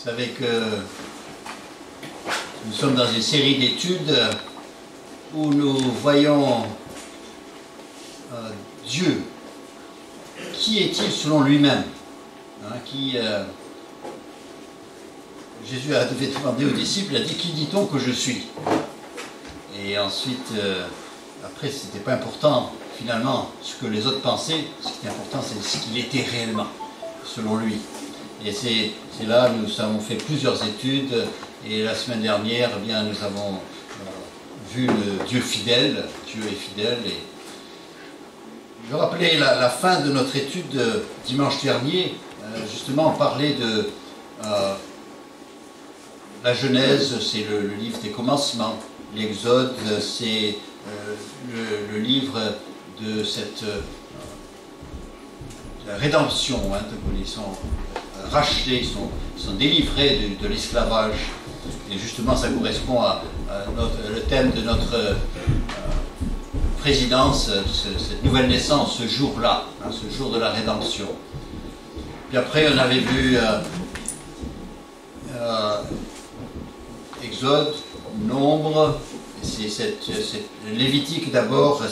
Vous savez que nous sommes dans une série d'études où nous voyons Dieu. Qui est-il selon lui-même? Jésus devait demander aux disciples, il a dit, qui dit-on que je suis? Et ensuite, après, ce n'était pas important, finalement, ce que les autres pensaient. Ce qui était important, c'est ce qu'il était réellement, selon lui. Et c'est là, nous avons fait plusieurs études, et la semaine dernière, eh bien, nous avons vu le Dieu fidèle. Dieu est fidèle. Et je rappelais la fin de notre étude dimanche dernier. Justement, on parlait de la Genèse, c'est le livre des commencements. L'Exode, c'est le livre de cette rédemption. Ils sont rachetés, ils sont délivrés de l'esclavage. Et justement, ça correspond à le thème de notre présidence, cette nouvelle naissance, ce jour-là, ce jour de la rédemption. Puis après, on avait vu Exode, Nombre, c'est Lévitique d'abord,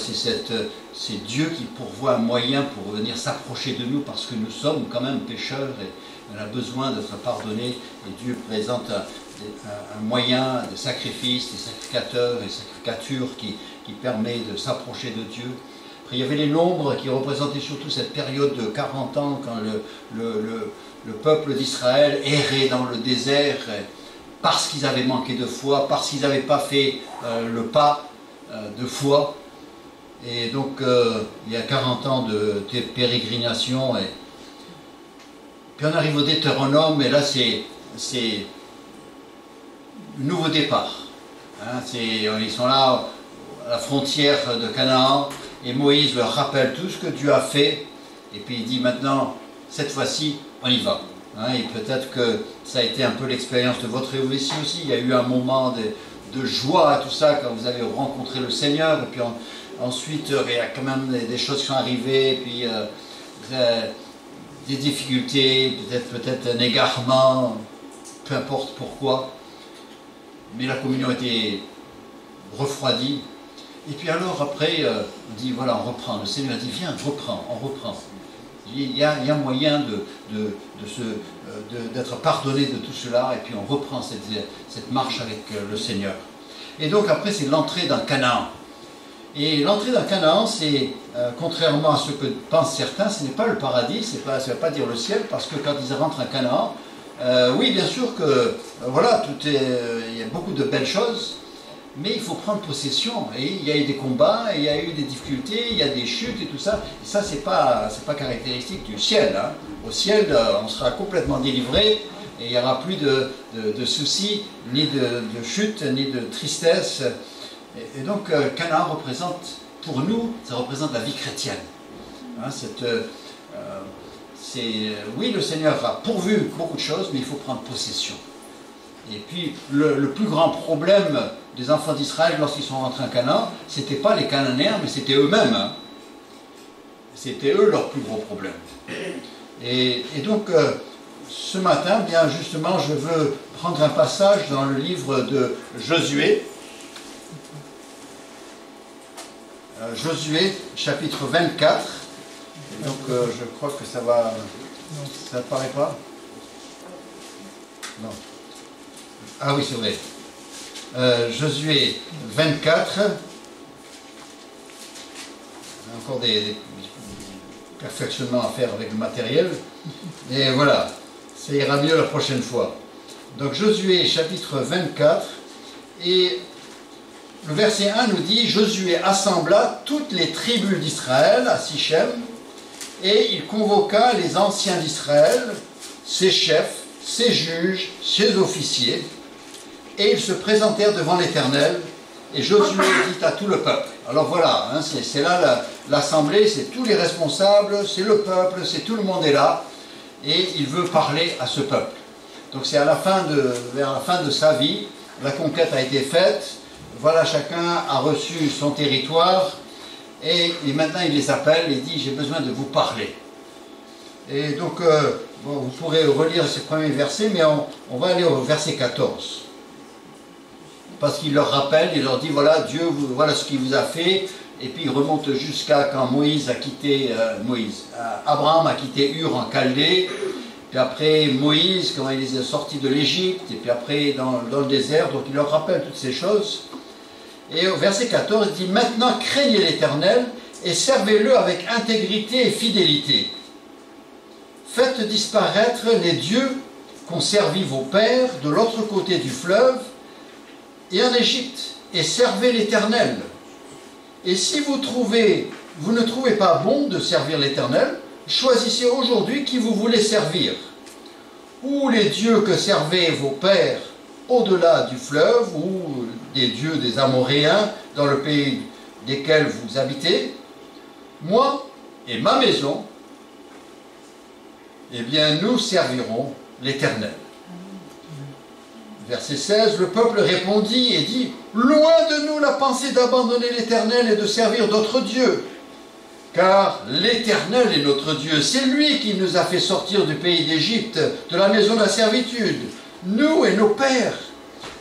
c'est Dieu qui pourvoit un moyen pour venir s'approcher de nous parce que nous sommes quand même pécheurs et on a besoin d'être pardonnés et Dieu présente un moyen de sacrifice, des sacrificateurs et sacrificatures qui permet de s'approcher de Dieu. Après, il y avait les nombres qui représentaient surtout cette période de 40 ans quand le peuple d'Israël errait dans le désert parce qu'ils avaient manqué de foi, parce qu'ils n'avaient pas fait le pas de foi. Et donc, il y a 40 ans de pérégrination. Et puis on arrive au Deutéronome, et là, c'est le nouveau départ. Ils sont là, à la frontière de Canaan, et Moïse leur rappelle tout ce que Dieu a fait, et puis il dit maintenant, cette fois-ci, on y va. Et peut-être que ça a été un peu l'expérience de votre réveil aussi. Il y a eu un moment de joie, tout ça, quand vous avez rencontré le Seigneur. Et puis ensuite, il y a quand même des choses qui sont arrivées. Et puis des difficultés, peut-être un égarement, peu importe pourquoi. Mais la communion a été refroidie. Et puis alors, après, on dit, voilà, on reprend. Le Seigneur a dit, viens, on reprend. Il y a moyen d'être pardonné de tout cela, et puis on reprend cette marche avec le Seigneur. Et donc après, c'est l'entrée dans Canaan. Et l'entrée dans Canaan, c'est, contrairement à ce que pensent certains, ce n'est pas le paradis, ça ne veut pas dire le ciel, parce que quand ils rentrent en Canaan, oui, bien sûr que, voilà, il y a beaucoup de belles choses, mais il faut prendre possession, et il y a eu des combats, et il y a eu des difficultés, il y a des chutes et tout ça, et ça c'est pas caractéristique du ciel. Au ciel, on sera complètement délivré, et il n'y aura plus de soucis, ni de chute, ni de tristesse. Et donc Canaan représente, pour nous, ça représente la vie chrétienne. Oui, le Seigneur a pourvu beaucoup de choses, mais il faut prendre possession. Et puis, le plus grand problème des enfants d'Israël lorsqu'ils sont rentrés en Canaan, ce n'était pas les Cananéens, mais c'était eux-mêmes. C'était eux leur plus gros problème. Et donc, ce matin, bien justement, je veux prendre un passage dans le livre de Josué. Josué, chapitre 24. Donc, je crois que ça va... Ça ne paraît pas? Non. Ah oui, c'est vrai. Josué 24. Encore des perfectionnements à faire avec le matériel. Et voilà, ça ira mieux la prochaine fois. Donc Josué chapitre 24. Et le verset 1 nous dit, Josué assembla toutes les tribus d'Israël à Sichem, et il convoqua les anciens d'Israël, ses chefs, ses juges, ses officiers, et ils se présentèrent devant l'Éternel, et Josué dit à tout le peuple. Alors voilà, c'est là l'assemblée, c'est tous les responsables, c'est le peuple, c'est tout le monde est là, et il veut parler à ce peuple. Donc c'est vers la fin de sa vie, la conquête a été faite, voilà, chacun a reçu son territoire, et maintenant il les appelle et dit, j'ai besoin de vous parler. Et donc, bon, vous pourrez relire ces premiers versets, mais on va aller au verset 14. Parce qu'il leur rappelle, il leur dit, voilà, Dieu, voilà ce qu'il vous a fait. Et puis il remonte jusqu'à quand Moïse a quitté, Abraham a quitté Ur en Chaldée. Puis après Moïse, quand il est sorti de l'Égypte. Et puis après dans le désert. Donc il leur rappelle toutes ces choses. Et au verset 14, il dit, maintenant craignez l'Éternel et servez-le avec intégrité et fidélité. Faites disparaître les dieux qu'ont servi vos pères de l'autre côté du fleuve et en Égypte, et servez l'Éternel. Et si vous ne trouvez pas bon de servir l'Éternel, choisissez aujourd'hui qui vous voulez servir. Ou les dieux que servaient vos pères au-delà du fleuve, ou des dieux des Amoréens dans le pays desquels vous habitez. Moi et ma maison, eh bien nous servirons l'Éternel. Verset 16, le peuple répondit et dit, loin de nous la pensée d'abandonner l'Éternel et de servir d'autres dieux. Car l'Éternel est notre Dieu, c'est lui qui nous a fait sortir du pays d'Égypte, de la maison de la servitude, nous et nos pères.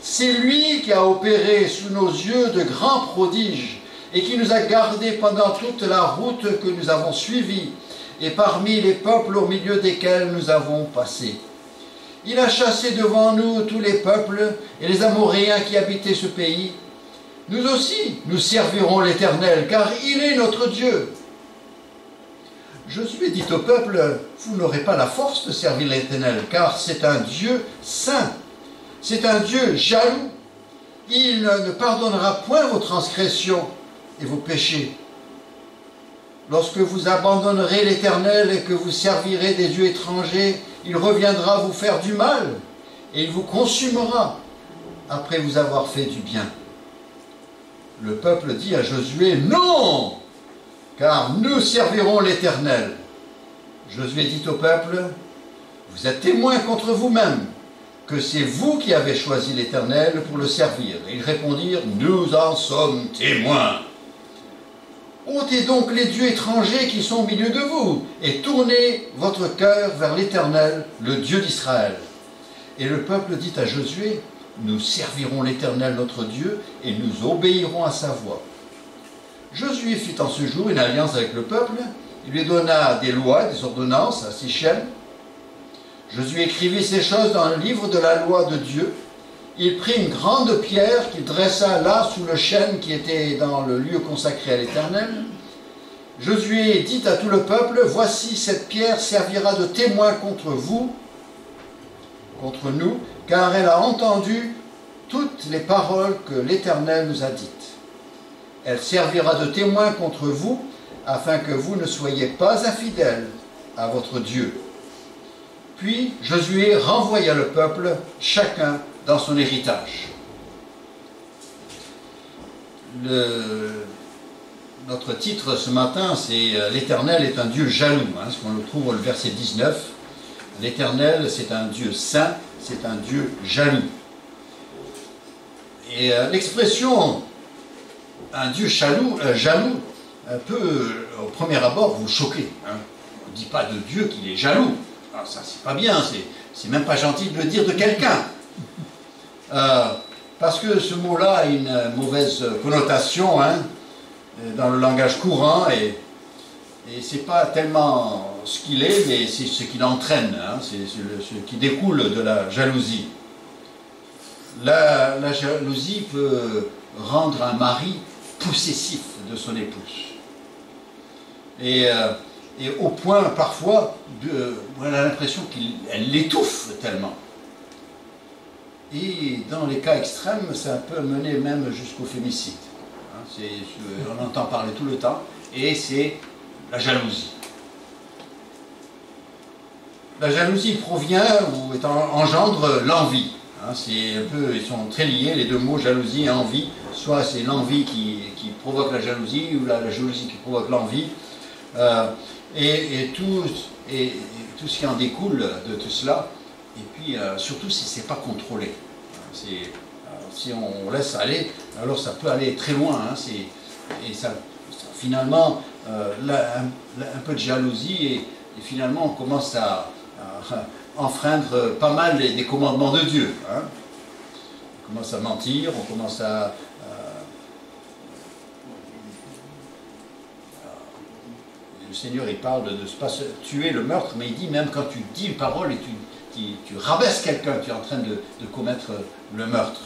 C'est lui qui a opéré sous nos yeux de grands prodiges et qui nous a gardés pendant toute la route que nous avons suivie et parmi les peuples au milieu desquels nous avons passé. Il a chassé devant nous tous les peuples et les Amoréens qui habitaient ce pays. Nous aussi, nous servirons l'Éternel, car il est notre Dieu. Josué dit au peuple, vous n'aurez pas la force de servir l'Éternel, car c'est un Dieu saint. C'est un Dieu jaloux. Il ne pardonnera point vos transgressions et vos péchés. Lorsque vous abandonnerez l'Éternel et que vous servirez des dieux étrangers, il reviendra vous faire du mal et il vous consumera après vous avoir fait du bien. Le peuple dit à Josué, non, car nous servirons l'Éternel. Josué dit au peuple, vous êtes témoins contre vous-même que c'est vous qui avez choisi l'Éternel pour le servir. Et ils répondirent, nous en sommes témoins. Ôtez donc les dieux étrangers qui sont au milieu de vous, et tournez votre cœur vers l'Éternel, le Dieu d'Israël. Et le peuple dit à Josué, nous servirons l'Éternel notre Dieu, et nous obéirons à sa voix. Josué fit en ce jour une alliance avec le peuple, il lui donna des lois, des ordonnances à Sichem. Josué écrivit ces choses dans le livre de la loi de Dieu. Il prit une grande pierre qu'il dressa là sous le chêne qui était dans le lieu consacré à l'Éternel. Josué dit à tout le peuple, voici cette pierre servira de témoin contre vous, contre nous, car elle a entendu toutes les paroles que l'Éternel nous a dites. Elle servira de témoin contre vous, afin que vous ne soyez pas infidèles à votre Dieu. Puis Josué renvoya le peuple, chacun dans son héritage. Notre titre ce matin, c'est « L'Éternel est un Dieu jaloux », ce qu'on le trouve au verset 19. L'Éternel, c'est un Dieu saint, c'est un Dieu jaloux. Et l'expression « un Dieu jaloux » peut, au premier abord, vous choquer. On ne dit pas de Dieu qu'il est jaloux. Alors ça, c'est pas bien, c'est même pas gentil de le dire de quelqu'un. Parce que ce mot-là a une mauvaise connotation dans le langage courant et c'est pas tellement ce qu'il est, mais c'est ce qu'il entraîne, c'est ce qui découle de la jalousie. La jalousie peut rendre un mari possessif de son épouse. Et au point, parfois, on a l'impression qu'elle l'étouffe tellement. Et dans les cas extrêmes, ça peut mener même jusqu'au fémicide. On entend parler tout le temps, et c'est la jalousie. La jalousie provient ou engendre l'envie. C'est un peu, ils sont très liés, les deux mots, jalousie et envie. Soit c'est l'envie qui provoque la jalousie, ou la jalousie qui provoque l'envie. Et tout ce qui en découle de tout cela, et puis surtout si ce n'est pas contrôlé. Si on laisse aller, alors ça peut aller très loin. Et ça, finalement, un peu de jalousie, et finalement on commence à enfreindre pas mal des commandements de Dieu. Hein. On commence à mentir, on commence à le Seigneur, il parle de ne pas tuer le meurtre, mais il dit même quand tu dis une parole et tu rabaisses quelqu'un, tu es en train de commettre le meurtre.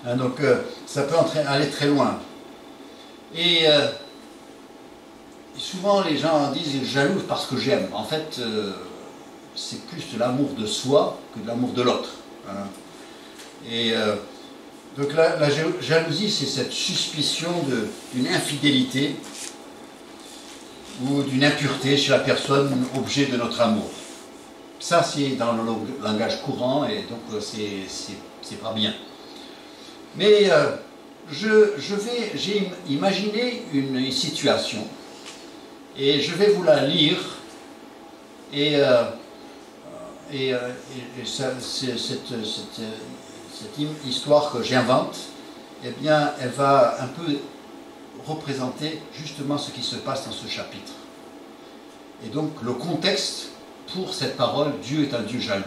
Hein, donc ça peut aller très loin. Et souvent les gens disent jaloux parce que j'aime. En fait, c'est plus de l'amour de soi que de l'amour de l'autre. Hein. Et donc la jalousie, c'est cette suspicion d'une infidélité ou d'une impureté chez la personne objet de notre amour. Ça, c'est dans le langage courant et donc c'est pas bien. Mais j'ai imaginé une situation et je vais vous la lire et cette histoire que j'invente, eh bien, elle va un peu représenter justement ce qui se passe dans ce chapitre. Et donc, le contexte pour cette parole, Dieu est un Dieu jaloux.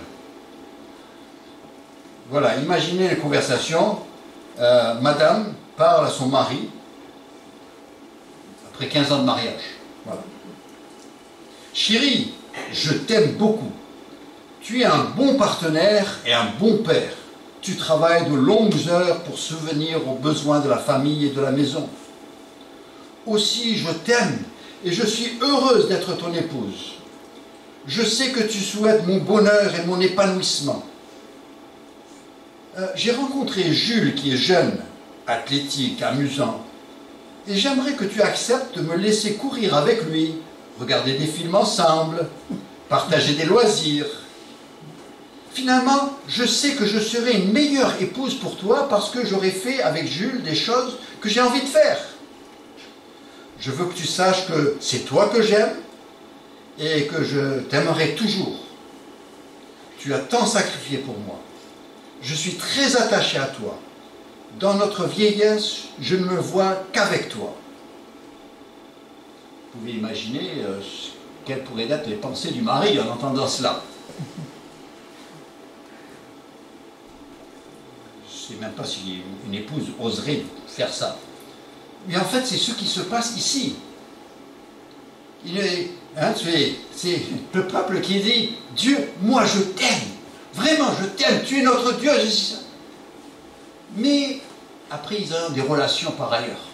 Voilà, imaginez une conversation, madame parle à son mari, après 15 ans de mariage. Voilà. Chérie, je t'aime beaucoup. Tu es un bon partenaire et un bon père. Tu travailles de longues heures pour subvenir aux besoins de la famille et de la maison. Aussi, je t'aime et je suis heureuse d'être ton épouse. Je sais que tu souhaites mon bonheur et mon épanouissement. J'ai rencontré Jules qui est jeune, athlétique, amusant. Et j'aimerais que tu acceptes de me laisser courir avec lui, regarder des films ensemble, partager des loisirs. Finalement, je sais que je serai une meilleure épouse pour toi parce que j'aurai fait avec Jules des choses que j'ai envie de faire. Je veux que tu saches que c'est toi que j'aime et que je t'aimerai toujours. Tu as tant sacrifié pour moi. Je suis très attaché à toi. Dans notre vieillesse, je ne me vois qu'avec toi. Vous pouvez imaginer quelles pourraient être les pensées du mari en entendant cela. Je ne sais même pas si une épouse oserait faire ça. Mais en fait, c'est ce qui se passe ici. C'est le peuple qui dit « Dieu, moi je t'aime. Vraiment, je t'aime. Tu es notre Dieu. » Mais après, ils ont des relations par ailleurs.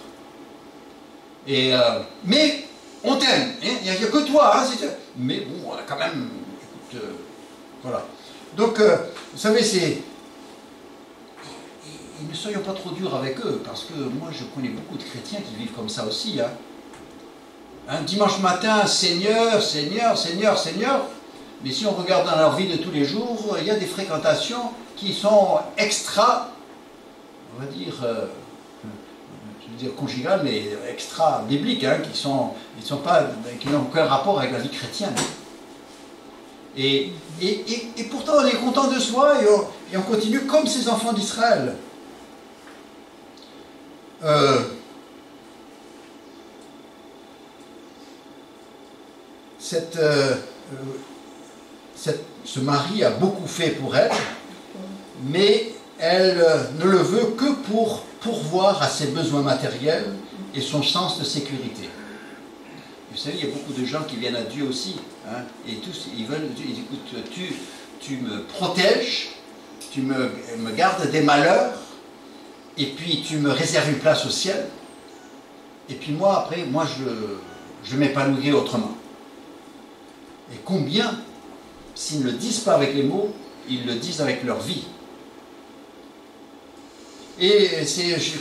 Mais on t'aime. Il n'y a que toi. Hein, mais bon, quand même, écoute, voilà. Donc, vous savez, ne soyons pas trop durs avec eux, parce que moi, je connais beaucoup de chrétiens qui vivent comme ça aussi. Hein. Un dimanche matin, Seigneur, Seigneur, Seigneur, Seigneur. Mais si on regarde dans leur vie de tous les jours, il y a des fréquentations qui sont extra, on va dire, je veux dire conjugales, mais extra bibliques, hein, qui n'ont aucun rapport avec la vie chrétienne. Et pourtant, on est content de soi et on continue comme ces enfants d'Israël. Ce mari a beaucoup fait pour elle, mais elle ne le veut que pour pourvoir à ses besoins matériels et son sens de sécurité. Vous savez, il y a beaucoup de gens qui viennent à Dieu aussi, hein, et tous, ils disent, écoute, tu me protèges, tu me gardes des malheurs, et puis tu me réserves une place au ciel, et puis moi, après, je m'épanouirai autrement. Et combien, s'ils ne le disent pas avec les mots, ils le disent avec leur vie. Et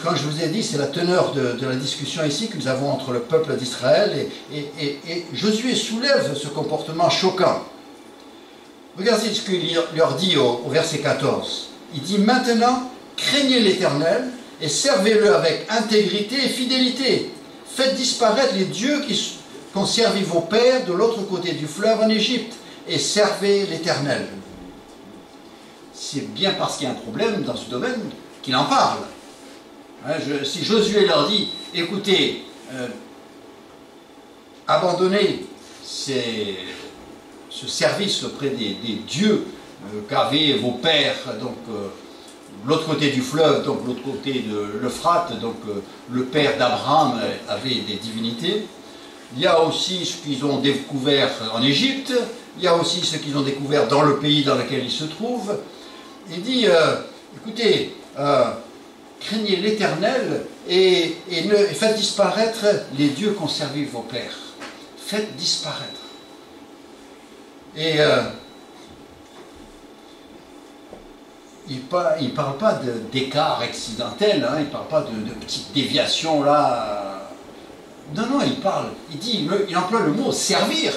comme je vous ai dit, c'est la teneur de la discussion ici que nous avons entre le peuple d'Israël et Josué soulève ce comportement choquant. Regardez ce qu'il leur dit au verset 14. Il dit « Maintenant, craignez l'Éternel et servez-le avec intégrité et fidélité. Faites disparaître les dieux qu'ont servi vos pères de l'autre côté du fleuve en Égypte et servez l'Éternel. » C'est bien parce qu'il y a un problème dans ce domaine qu'il en parle. Hein, si Josué leur dit, écoutez, abandonnez ces ce service auprès des dieux qu'avaient vos pères, donc de l'autre côté du fleuve, donc l'autre côté de l'Euphrate, donc le père d'Abraham avait des divinités. Il y a aussi ce qu'ils ont découvert en Égypte, il y a aussi ce qu'ils ont découvert dans le pays dans lequel ils se trouvent. Il dit, écoutez, craignez l'Éternel et faites disparaître les dieux qu'ont servi vos pères. Faites disparaître. Et il ne parle pas d'écart accidentel, hein, il ne parle pas de petites déviations là. Non, il emploie le mot servir.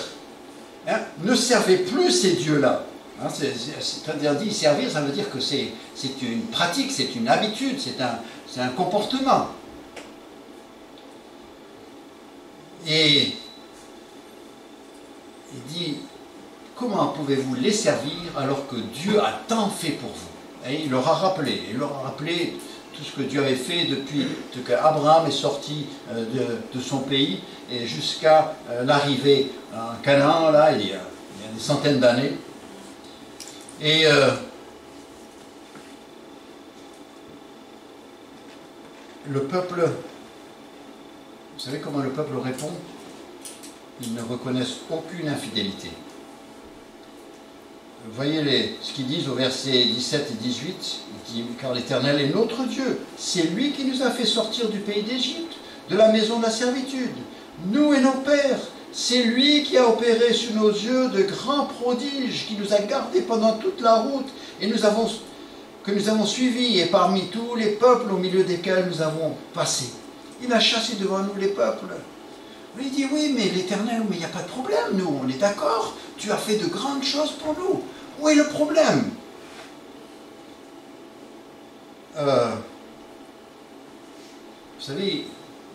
Hein, ne servez plus ces dieux-là. Hein, c'est-à-dire dit servir, ça veut dire que c'est une pratique, c'est une habitude, c'est un comportement. Et il dit, comment pouvez-vous les servir alors que Dieu a tant fait pour vous? Et il leur a rappelé tout ce que Dieu avait fait depuis qu'Abraham est sorti de son pays et jusqu'à l'arrivée en Canaan, là, il y a des centaines d'années. Et le peuple, vous savez comment le peuple répond? Ils ne reconnaissent aucune infidélité. Vous voyez ce qu'ils disent au verset 17 et 18, il dit, car l'Éternel est notre Dieu, c'est lui qui nous a fait sortir du pays d'Égypte, de la maison de la servitude, nous et nos pères, c'est lui qui a opéré sous nos yeux de grands prodiges, qui nous a gardés pendant toute la route et que nous avons suivis, et parmi tous les peuples au milieu desquels nous avons passé. Il a chassé devant nous les peuples. Il dit, oui, mais l'Éternel, mais il n'y a pas de problème, nous, on est d'accord, tu as fait de grandes choses pour nous. Où est le problème? Vous savez,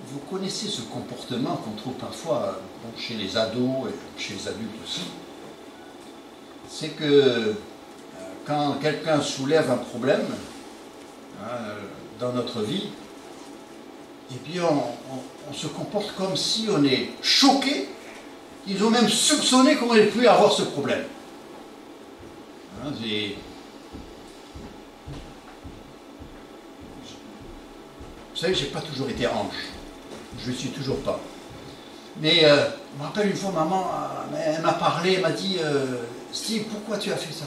vous connaissez ce comportement qu'on trouve parfois chez les ados et chez les adultes aussi. C'est que quand quelqu'un soulève un problème dans notre vie, et bien on se comporte comme si on est choqué. Ils ont même soupçonné qu'on aurait pu avoir ce problème. Hein, vous savez, je n'ai pas toujours été ange. Je ne le suis toujours pas. Mais je me rappelle une fois, maman, elle m'a parlé, elle m'a dit, Steve, pourquoi tu as fait ça?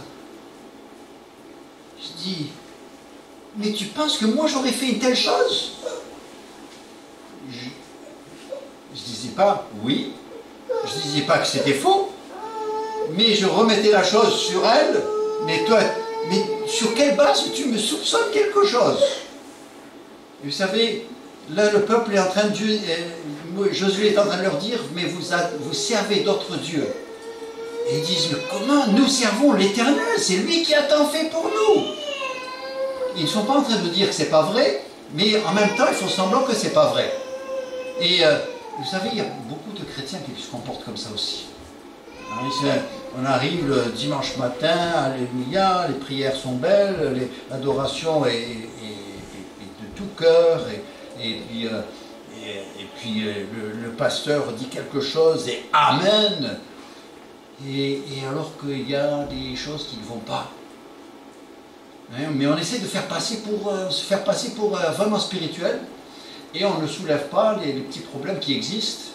Je dis, mais tu penses que moi j'aurais fait une telle chose? Je disais pas oui, je disais pas que c'était faux, mais je remettais la chose sur elle. Mais toi, mais sur quelle base tu me soupçonnes quelque chose? Et vous savez, là le peuple est en train de Josué est en train de leur dire, mais vous servez d'autres dieux. Et ils disent, mais comment? Nous servons l'Éternel, c'est lui qui a tant fait pour nous. Ils ne sont pas en train de dire que c'est pas vrai, mais en même temps ils font semblant que c'est pas vrai. Et vous savez, il y a beaucoup de chrétiens qui se comportent comme ça aussi. On arrive le dimanche matin, alléluia, les prières sont belles, l'adoration est de tout cœur, et puis le pasteur dit quelque chose et amen, et alors qu'il y a des choses qui ne vont pas. Mais on essaie de se faire passer pour vraiment spirituel, et on ne soulève pas les petits problèmes qui existent.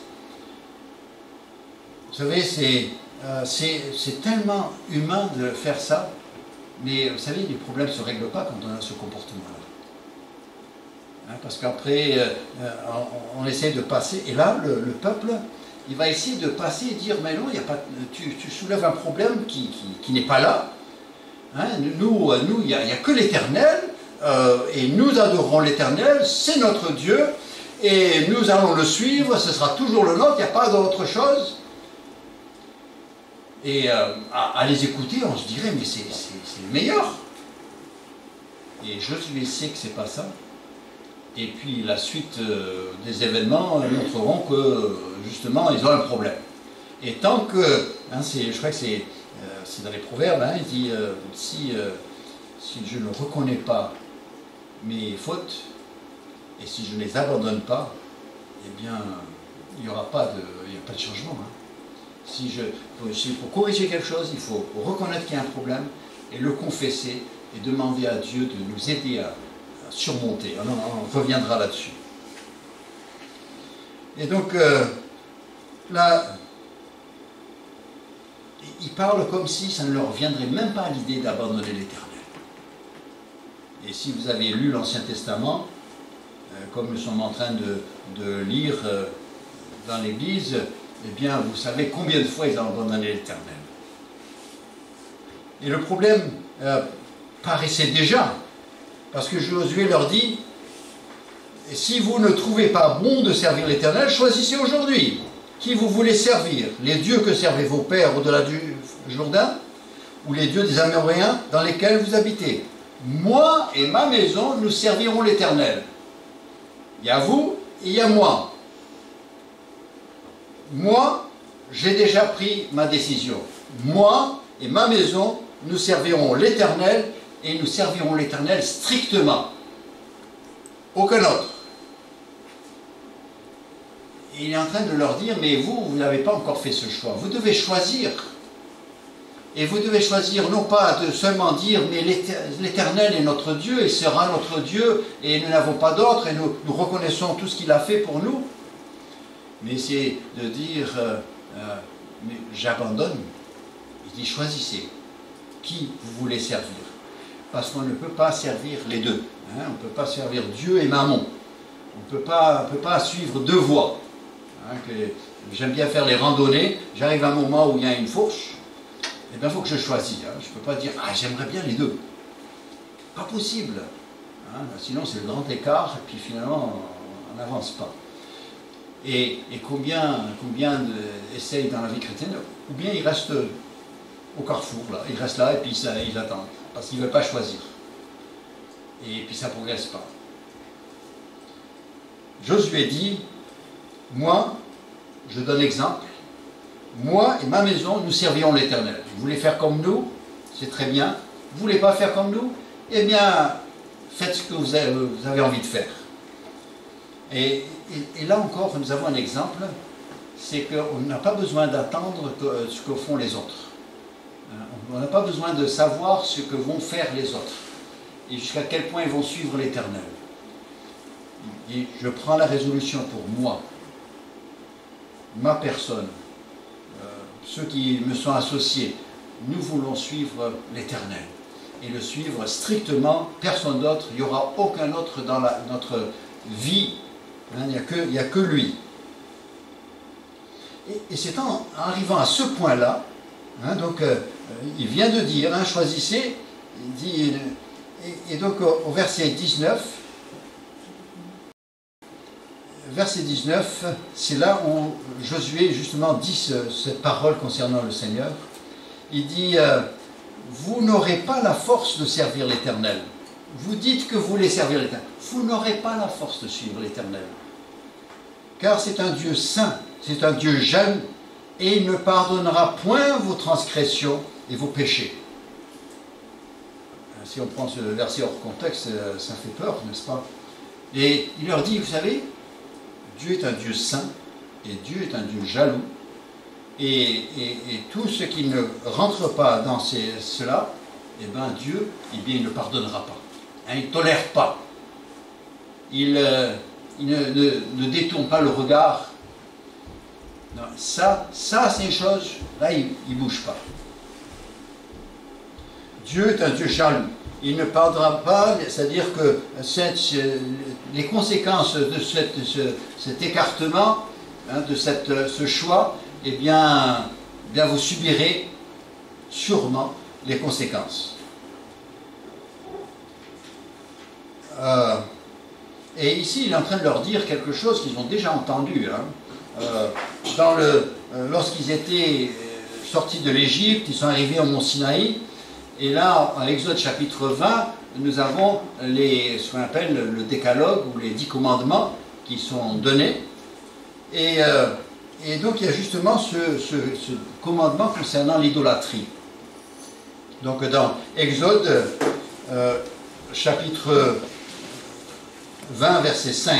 Vous savez, c'est tellement humain de faire ça, mais vous savez, les problèmes ne se règlent pas quand on a ce comportement-là. Parce qu'après, on essaie de passer, et là, le peuple, il va essayer de passer et dire, mais non, il y a pas, tu soulèves un problème qui n'est pas là. Nous, il n'y a que l'Éternel, et nous adorons l'Éternel, c'est notre Dieu, et nous allons le suivre, ce sera toujours le nôtre, il n'y a pas d'autre chose. Et à les écouter, on se dirait, mais c'est le meilleur. Et Josué sait que c'est pas ça. Et puis la suite des événements montreront que, justement, ils ont un problème. Et tant que, je crois que c'est dans les Proverbes, il dit, si je ne reconnais pas mes fautes, et si je ne les abandonne pas, eh bien, il n'y aura pas de changement. Pour corriger quelque chose, il faut reconnaître qu'il y a un problème et le confesser et demander à Dieu de nous aider à surmonter. Alors, on reviendra là-dessus. Et donc, là, ils parlent comme si ça ne leur viendrait même pas à l'idée d'abandonner l'Éternel. Et si vous avez lu l'Ancien Testament, comme nous sommes en train de lire dans l'Église, eh bien, vous savez combien de fois ils ont abandonné l'Éternel. Et le problème paraissait déjà, parce que Josué leur dit, si vous ne trouvez pas bon de servir l'Éternel, choisissez aujourd'hui qui vous voulez servir. Les dieux que servaient vos pères au-delà du Jourdain, ou les dieux des Amoréens dans lesquels vous habitez. Moi et ma maison, nous servirons l'Éternel. Il y a vous et il y a moi. Moi, j'ai déjà pris ma décision. Moi et ma maison, nous servirons l'Éternel, et nous servirons l'Éternel strictement. Aucun autre. Et il est en train de leur dire, mais vous n'avez pas encore fait ce choix. Vous devez choisir. Et vous devez choisir non pas de seulement dire, mais l'Éternel est notre Dieu, il sera notre Dieu, et nous n'avons pas d'autre, et nous reconnaissons tout ce qu'il a fait pour nous. Mais c'est de dire, mais j'abandonne. Il dit, choisissez qui vous voulez servir. Parce qu'on ne peut pas servir les deux. Hein, on ne peut pas servir Dieu et Mammon. On ne peut pas suivre deux voies. Hein, j'aime bien faire les randonnées. J'arrive à un moment où il y a une fourche. Eh bien, il faut que je choisisse. Hein. Je ne peux pas dire, ah, j'aimerais bien les deux. Pas possible. Hein, sinon, c'est le grand écart, et puis finalement, on n'avance pas. Et combien essayent dans la vie chrétienne, ou bien ils restent au carrefour, là. Ils restent là, et puis ils attendent, parce qu'ils ne veulent pas choisir. Et puis ça ne progresse pas. Josué dit, moi, je donne exemple, moi et ma maison, nous servirons l'Éternel. Vous voulez faire comme nous, c'est très bien. Vous ne voulez pas faire comme nous, eh bien, faites ce que vous avez envie de faire. Et là encore, nous avons un exemple, c'est qu'on n'a pas besoin d'attendre ce que font les autres. On n'a pas besoin de savoir ce que vont faire les autres, et jusqu'à quel point ils vont suivre l'Éternel. Et je prends la résolution pour moi, ma personne, ceux qui me sont associés, nous voulons suivre l'Éternel, et le suivre strictement, personne d'autre, il n'y aura aucun autre dans notre vie. Hein, il n'y a que lui. Et c'est en arrivant à ce point-là, hein, donc il vient de dire, hein, choisissez, il dit, et donc au verset 19, c'est là où Josué justement dit cette parole concernant le Seigneur. Il dit, vous n'aurez pas la force de servir l'Éternel. Vous dites que vous voulez servir l'Éternel. Vous n'aurez pas la force de suivre l'Éternel. Car c'est un Dieu saint, c'est un Dieu jaloux, et il ne pardonnera point vos transgressions et vos péchés. Si on prend ce verset hors contexte, ça fait peur, n'est-ce pas? Et il leur dit, vous savez, Dieu est un Dieu saint, et Dieu est un Dieu jaloux, et tout ce qui ne rentre pas dans cela, eh bien Dieu, il ne pardonnera pas. Hein, il ne tolère pas. Il ne détourne pas le regard. Non, ça c'est une chose, là il ne bouge pas. Dieu est un Dieu jaloux. Il ne pardonnera pas, c'est-à-dire que les conséquences de cet écartement, hein, de ce choix, eh bien vous subirez sûrement les conséquences. Et ici, il est en train de leur dire quelque chose qu'ils ont déjà entendu. Hein. Lorsqu'ils étaient sortis de l'Égypte, ils sont arrivés au mont Sinaï, et là, en Exode chapitre 20, nous avons ce qu'on appelle le décalogue, ou les 10 commandements qui sont donnés. Et donc, il y a justement ce commandement concernant l'idolâtrie. Donc, dans Exode chapitre 20, verset 5.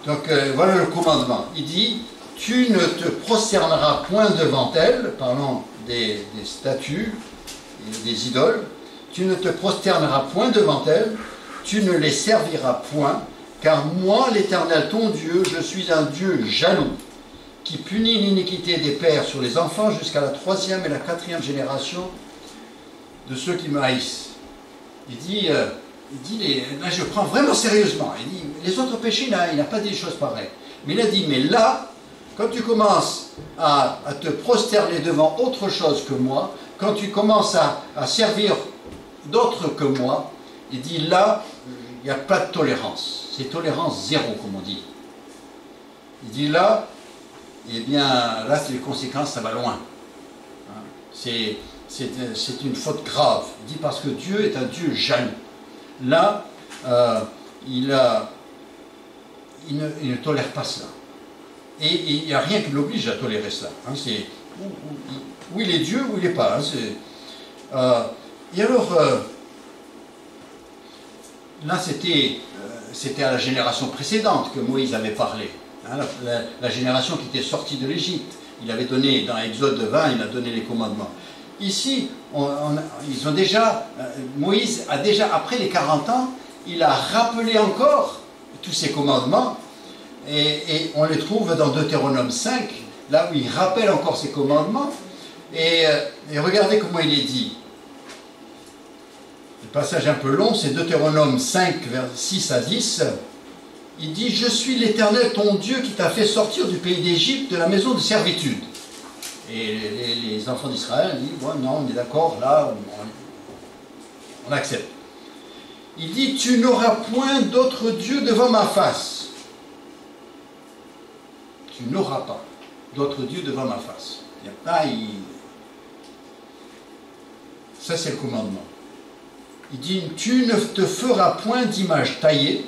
Donc voilà le commandement. Il dit, tu ne te prosterneras point devant elles, parlant des statues et des idoles, tu ne te prosterneras point devant elles, tu ne les serviras point, car moi, l'Éternel, ton Dieu, je suis un Dieu jaloux, qui punit l'iniquité des pères sur les enfants jusqu'à la 3e et la 4e génération de ceux qui me haïssent. Il dit là je prends vraiment sérieusement, il dit, les autres péchés, il n'a pas dit des choses pareilles. Mais il a dit, mais là, quand tu commences à te prosterner devant autre chose que moi, quand tu commences à servir d'autres que moi, il dit là, il n'y a pas de tolérance. C'est tolérance zéro, comme on dit. Il dit là, eh bien, là, les conséquences, ça va loin. C'est une faute grave. Il dit parce que Dieu est un Dieu jaloux. Là, il ne tolère pas cela. Et il n'y a rien qui l'oblige à tolérer cela. C'est où il est Dieu, où il n'est pas. Et alors, là, c'était à la génération précédente que Moïse avait parlé. La génération qui était sortie de l'Égypte. Il avait donné, dans Exode 20, il a donné les commandements. Ici, ils ont déjà, Moïse a déjà, après les 40 ans, il a rappelé encore tous ces commandements, et on les trouve dans Deutéronome 5, là où il rappelle encore ces commandements, et regardez comment il est dit. Le passage un peu long, c'est Deutéronome 5, vers 6 à 10. Il dit, je suis l'Éternel, ton Dieu, qui t'a fait sortir du pays d'Égypte, de la maison de servitude. Et les enfants d'Israël disent, bon, non, on est d'accord, là, on accepte. Il dit, tu n'auras point d'autre Dieu devant ma face. Tu n'auras pas d'autre Dieu devant ma face. Ça, c'est le commandement. Il dit, tu ne te feras point d'image taillée,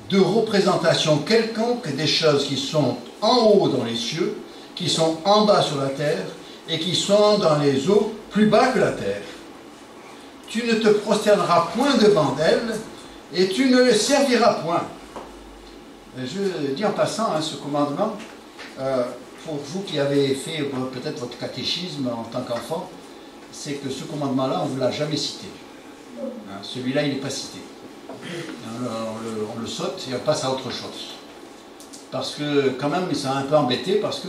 de représentation quelconque des choses qui sont en haut dans les cieux, qui sont en bas sur la terre, et qui sont dans les eaux plus bas que la terre. Tu ne te prosterneras point devant elles, et tu ne les serviras point. Je dis en passant, ce commandement, pour vous qui avez fait peut-être votre catéchisme en tant qu'enfant, c'est que ce commandement-là, on ne vous l'a jamais cité. Celui-là, il n'est pas cité. On le saute et on passe à autre chose. Parce que quand même, ça a un peu embêté, parce que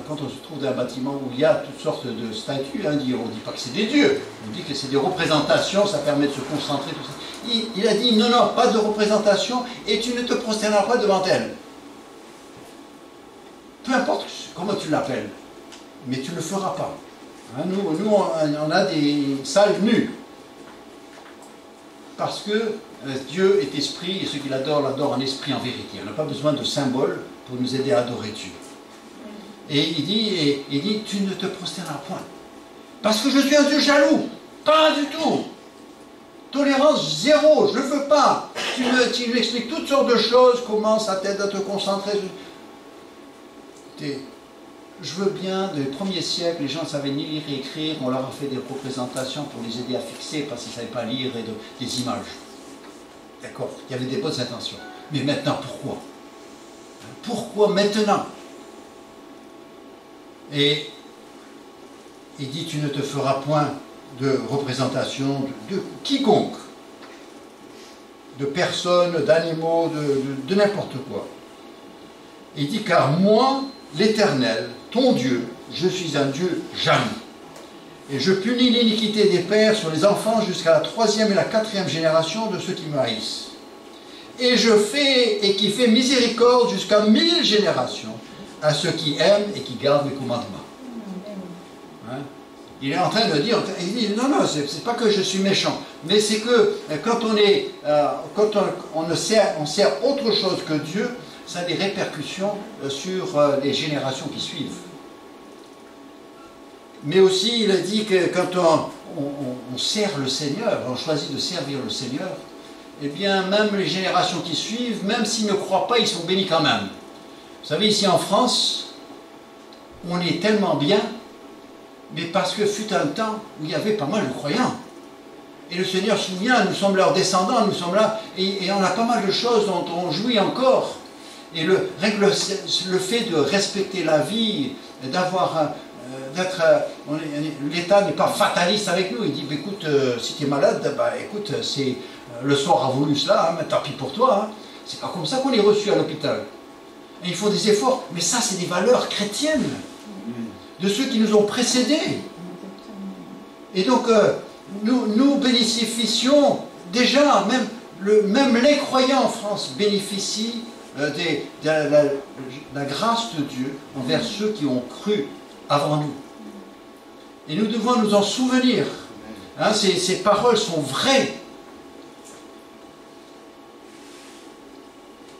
quand on se trouve dans un bâtiment où il y a toutes sortes de statues, on ne dit pas que c'est des dieux, on dit que c'est des représentations, ça permet de se concentrer, tout ça. Il a dit, non, non, pas de représentation, et tu ne te prosterneras pas devant elle. Peu importe comment tu l'appelles, mais tu ne le feras pas. Nous, on a des salles nues. Parce que Dieu est esprit, et ceux qui l'adorent, l'adorent en esprit, en vérité. On n'a pas besoin de symboles pour nous aider à adorer Dieu. Et il dit, tu ne te prosterneras point. Parce que je suis un Dieu jaloux. Pas du tout. Tolérance zéro, je ne le veux pas. Tu m'expliques toutes sortes de choses, comment ça t'aide à te concentrer. Je veux bien, dans les premiers siècles, les gens ne savaient ni lire et écrire, on leur a fait des représentations pour les aider à fixer, parce qu'ils ne savaient pas lire, et des images. D'accord, il y avait des bonnes intentions. Mais maintenant, pourquoi? Pourquoi maintenant? Et il dit, tu ne te feras point de représentation de quiconque, de personnes, d'animaux, de n'importe quoi. Il dit, car moi, l'Éternel, ton Dieu, je suis un Dieu jaloux. Et je punis l'iniquité des pères sur les enfants jusqu'à la 3e et la 4e génération de ceux qui me haïssent. Et je fais et qui fait miséricorde jusqu'à 1000 générations à ceux qui aiment et qui gardent mes commandements. Hein? Il est en train de dire, il dit, non, non, c'est pas que je suis méchant, mais c'est que quand on sert autre chose que Dieu, ça a des répercussions sur les générations qui suivent. Mais aussi, il a dit que quand on sert le Seigneur, on choisit de servir le Seigneur, eh bien, même les générations qui suivent, même s'ils ne croient pas, ils sont bénis quand même. Vous savez, ici en France, on est tellement bien, mais parce que fut un temps où il y avait pas mal de croyants. Et le Seigneur se souvient, nous sommes leurs descendants, nous sommes là, et on a pas mal de choses dont on jouit encore. Et le fait de respecter la vie, d'avoir l'État n'est pas fataliste avec nous. Il dit, écoute, si tu es malade, bah, écoute, le sort a voulu cela, hein, mais tant pis pour toi. Hein. C'est pas comme ça qu'on est reçu à l'hôpital. Il faut des efforts, mais ça c'est des valeurs chrétiennes, de ceux qui nous ont précédés. Et donc, nous bénéficions déjà, même les croyants en France bénéficient de la grâce de Dieu envers ceux qui ont cru avant nous. Et nous devons nous en souvenir. Hein, ces paroles sont vraies.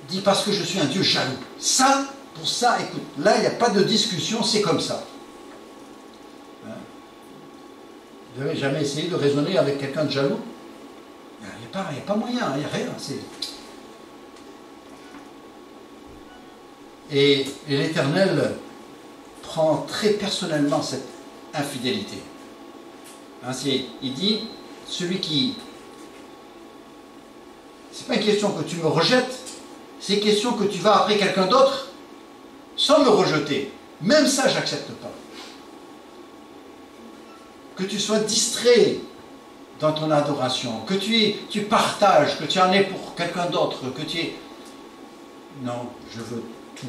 Dit parce que je suis un Dieu jaloux. Ça, pour ça, écoute, là, il n'y a pas de discussion, c'est comme ça. Hein? Vous n'avez jamais essayé de raisonner avec quelqu'un de jaloux? Il n'y a pas moyen, il n'y a rien. Et l'Éternel prend très personnellement cette infidélité. Hein, il dit, celui qui... C'est pas une question que tu me rejettes, c'est une question que tu vas après quelqu'un d'autre sans me rejeter. Même ça, j'accepte pas. Que tu sois distrait dans ton adoration, que tu partages, que tu en es pour quelqu'un d'autre, que tu es... Non, je veux tout.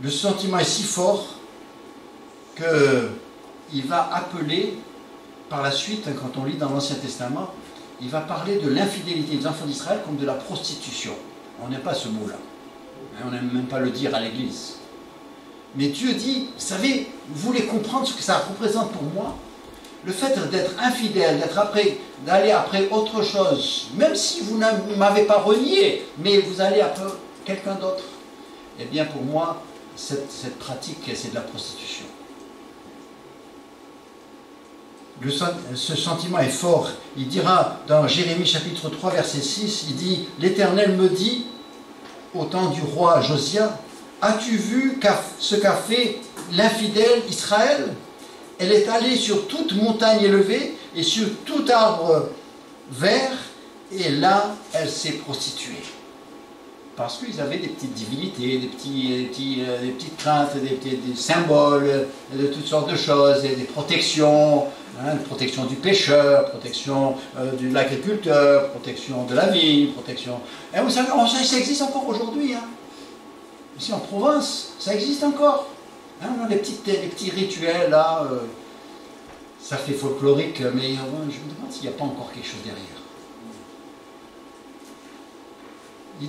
Le sentiment est si fort qu'il va appeler, par la suite, quand on lit dans l'Ancien Testament, il va parler de l'infidélité des enfants d'Israël comme de la prostitution. On n'aime pas ce mot-là. On n'aime même pas le dire à l'église. Mais Dieu dit, vous savez, vous voulez comprendre ce que ça représente pour moi? Le fait d'être infidèle, d'aller après autre chose, même si vous ne m'avez pas renié, mais vous allez après quelqu'un d'autre, eh bien pour moi, cette pratique, c'est de la prostitution. Ce sentiment est fort. Il dira dans Jérémie chapitre 3 verset 6, il dit, l'Éternel me dit, au temps du roi Josia, as-tu vu ce qu'a fait l'infidèle Israël? Elle est allée sur toute montagne élevée et sur tout arbre vert, et là, elle s'est prostituée. Parce qu'ils avaient des petites divinités, des petites craintes, des symboles, de toutes sortes de choses, des protections, hein, protection du pêcheur, protection de l'agriculteur, protection de la vie, protection... Et vous savez, ça existe encore aujourd'hui. Hein. Ici en Provence, ça existe encore. Hein, on a les petits rituels là, ça fait folklorique, mais je me demande s'il n'y a pas encore quelque chose derrière. Il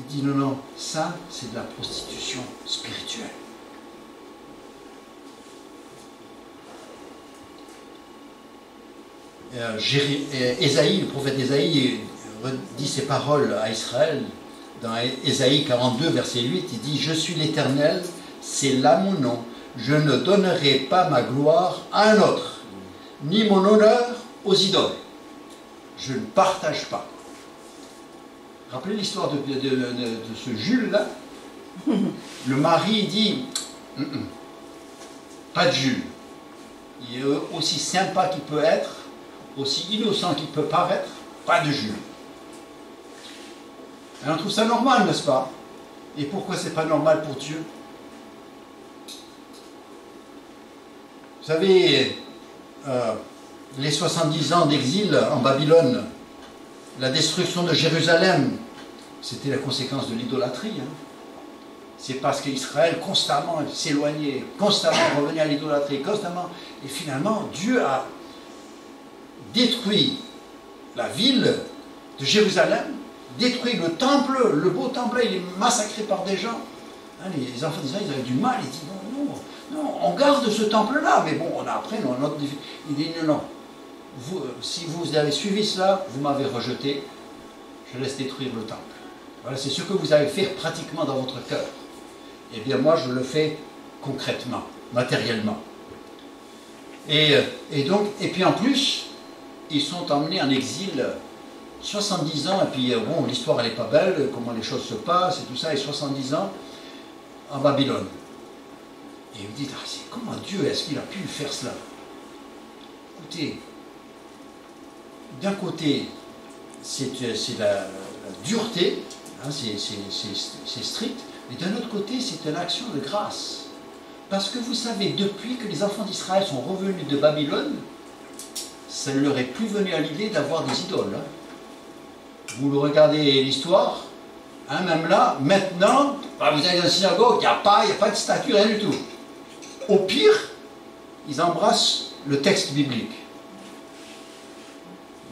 dit non, ça c'est de la prostitution spirituelle. Ésaïe, le prophète Ésaïe dit ces paroles à Israël dans Ésaïe 42 verset 8, il dit, je suis l'Éternel, c'est là mon nom, je ne donnerai pas ma gloire à un autre, ni mon honneur aux idoles. Je ne partage pas. Rappelez l'histoire de ce Jules-là. Le mari dit, pas de Jules. Il est aussi sympa qu'il peut être, aussi innocent qu'il peut paraître, pas de Jules. Et on trouve ça normal, n'est-ce pas? Et pourquoi c'est pas normal pour Dieu? Vous savez, les 70 ans d'exil en Babylone, la destruction de Jérusalem, c'était la conséquence de l'idolâtrie. Hein. C'est parce qu'Israël constamment s'éloignait, constamment revenait à l'idolâtrie, constamment. Et finalement, Dieu a détruit la ville de Jérusalem, détruit le temple, le beau temple, il est massacré par des gens. Hein, les enfants d'Israël, ils avaient du mal, ils disent non, on garde ce temple-là, mais bon, on a après, il dit non. Si vous avez suivi cela, vous m'avez rejeté, je laisse détruire le temple. Voilà, c'est ce que vous avez fait pratiquement dans votre cœur. Eh bien moi, je le fais concrètement, matériellement. Et puis en plus, ils sont emmenés en exil 70 ans, et puis bon, l'histoire elle n'est pas belle, comment les choses se passent et tout ça, et 70 ans en Babylone. Et vous dites, comment Dieu est-ce qu'il a pu faire cela? Écoutez, d'un côté, c'est la dureté, hein, c'est strict, mais d'un autre côté, c'est une action de grâce. Parce que vous savez, depuis que les enfants d'Israël sont revenus de Babylone, ça ne leur est plus venu à l'idée d'avoir des idoles. Hein. Vous regardez l'histoire, hein, même là, maintenant, vous allez dans la synagogue, il n'y a pas de statue, rien du tout. Au pire, ils embrassent le texte biblique,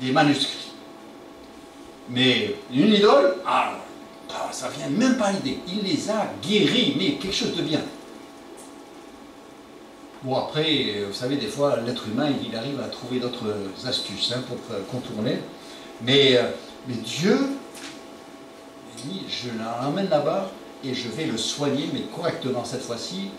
des manuscrits. Mais une idole, ça ne vient même pas à l'idée. Il les a guéris, mais quelque chose de bien. Bon, après, vous savez, des fois, l'être humain, il arrive à trouver d'autres astuces hein, pour contourner. Mais Dieu, il dit, je l'emmène là-bas et je vais le soigner, mais correctement cette fois-ci.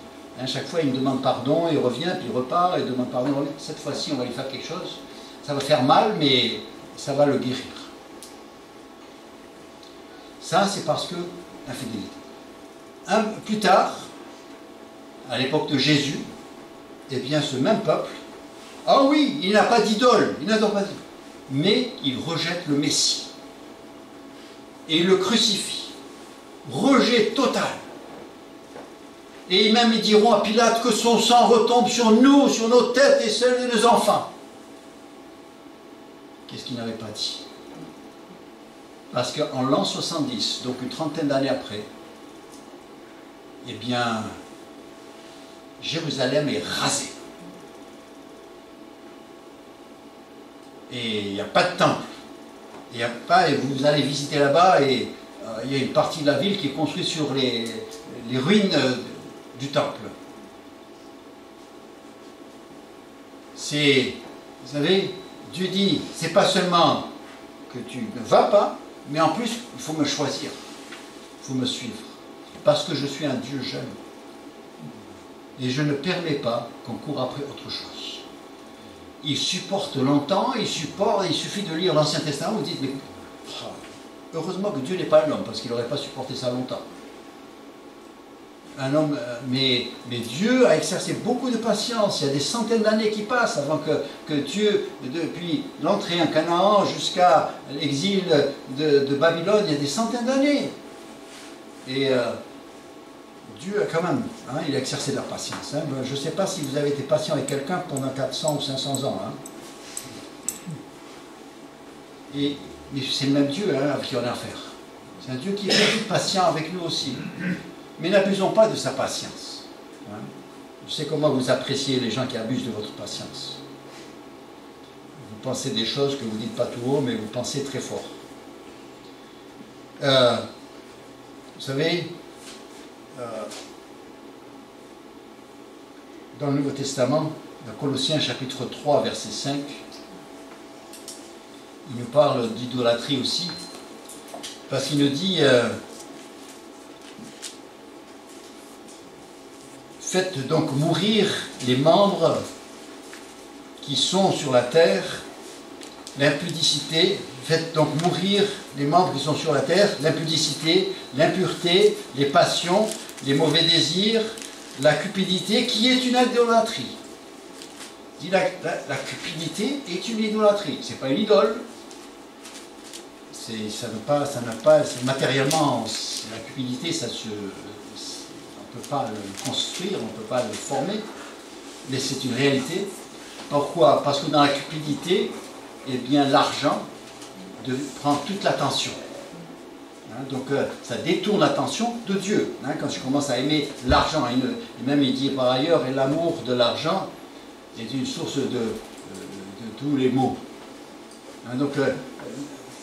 Hein, chaque fois, il me demande pardon, il revient, puis il repart, il demande pardon, il revient. Cette fois-ci, on va lui faire quelque chose. Ça va faire mal, mais ça va le guérir. Ça, c'est parce que l'infidélité. Plus tard, à l'époque de Jésus, eh bien, ce même peuple, ah oui, il n'a pas d'idole, il n'adore pas d'idole, mais il rejette le Messie. Et il le crucifie. Rejet total. Et même ils diront à Pilate que son sang retombe sur nous, sur nos têtes et celles de nos enfants. Qu'est-ce qu'il n'avait pas dit? Parce qu'en l'an 70, donc une trentaine d'années après, eh bien, Jérusalem est rasée. Et il n'y a pas de temple. Et vous allez visiter là-bas et il y a une partie de la ville qui est construite sur les ruines du temple. C'est, vous savez, Dieu dit, c'est pas seulement que tu ne vas pas, mais en plus, il faut me choisir. Il faut me suivre. Parce que je suis un Dieu jeune. Et je ne permets pas qu'on court après autre chose. Il supporte longtemps, il suffit de lire l'Ancien Testament, vous dites, mais heureusement que Dieu n'est pas un homme, parce qu'il n'aurait pas supporté ça longtemps. Un homme, mais Dieu a exercé beaucoup de patience, il y a des centaines d'années qui passent avant que Dieu, depuis l'entrée en Canaan jusqu'à l'exil de Babylone, il y a des centaines d'années. Et Dieu a quand même, hein, il a exercé de la patience. Hein. Je ne sais pas si vous avez été patient avec quelqu'un pendant 400 ou 500 ans. Hein. Mais c'est le même Dieu hein, avec qui on a affaire. C'est un Dieu qui est patient avec nous aussi. Mais n'abusons pas de sa patience. Hein. Je sais comment vous appréciez les gens qui abusent de votre patience. Vous pensez des choses que vous ne dites pas tout haut, mais vous pensez très fort. Vous savez, dans le Nouveau Testament, dans Colossiens chapitre 3, verset 5, il nous parle d'idolâtrie aussi, parce qu'il nous dit faites donc mourir les membres qui sont sur la terre, l'impudicité, faites donc mourir les membres qui sont sur la terre, l'impudicité, l'impureté, les passions, les mauvais désirs, la cupidité, qui est une idolâtrie. Il dit la cupidité est une idolâtrie. C'est pas une idole. Matériellement, la cupidité, on ne peut pas le construire, on ne peut pas le former, mais c'est une réalité. Pourquoi? Parce que dans la cupidité, eh bien, l'argent prend toute l'attention. Hein, donc, ça détourne l'attention de Dieu. Hein, quand je commence à aimer l'argent, et même il dit par ailleurs, et l'amour de l'argent est une source de tous les maux. Hein, donc,